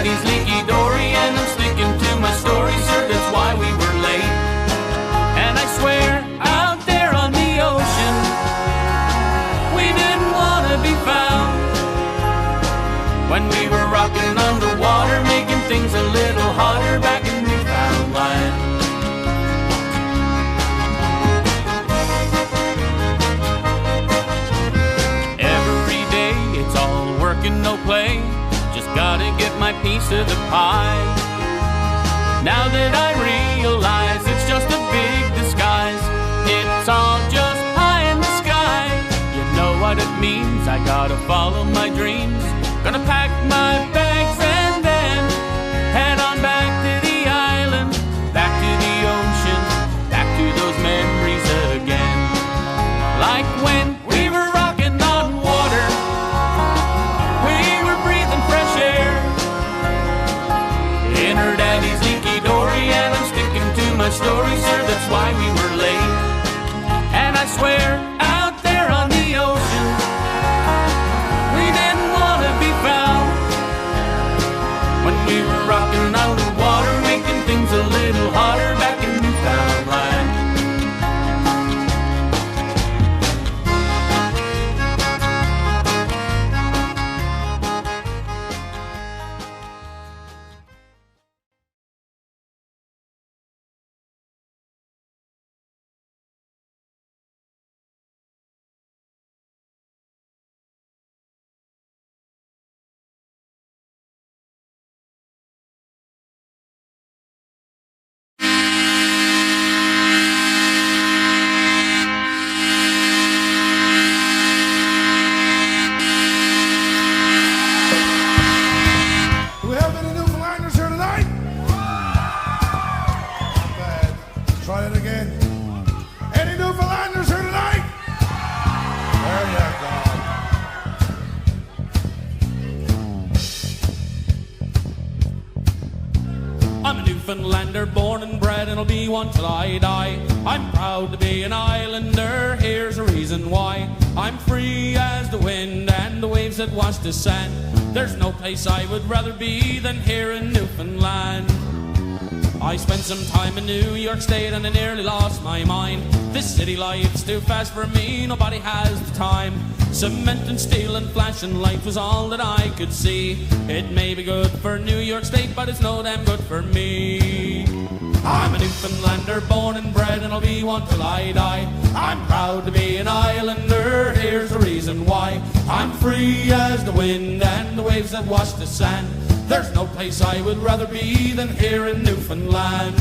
Daddy's leaky dory, and I'm sticking to my story, sir, that's why we were late. And I swear, out there on the ocean, we didn't want to be found when we were rocking underwater, making things a little hotter back in Newfoundland. Every day it's all work and no play, just gotta get my piece of the pie. Now that I realize it's just a big disguise, it's all just pie in the sky. You know what it means, I gotta follow my dreams. Gonna pack my bags and then head on back to the island, back to the ocean, back to those memories again. Like when we were rocking on water, we were breathing fresh air in her daddy's leaky dory, and I'm sticking to my story, sir, that's why we were late. And I swear, out there on the ocean, we didn't want to be found when we were rocking underwater, making things a little hotter back in Newfoundland. Do we have any Newfoundlanders here tonight? Bad. Try it again. Any Newfoundlanders here tonight? There you go. I'm a Newfoundlander, born and bred, and I'll be one till I die. I'm proud to be an islander, here's a reason why. I'm free as the wind and the waves that wash the sand. There's no place I would rather be than here in Newfoundland. I spent some time in New York State and I nearly lost my mind. This city life's too fast for me, nobody has the time. Cement and steel and flashing lights was all that I could see. It may be good for New York State, but it's no damn good for me. I'm a Newfoundlander, born and bred, and I'll be one till I die. I'm proud to be an islander, here's the reason why. I'm free as the wind and the waves that wash the sand. There's no place I would rather be than here in Newfoundland.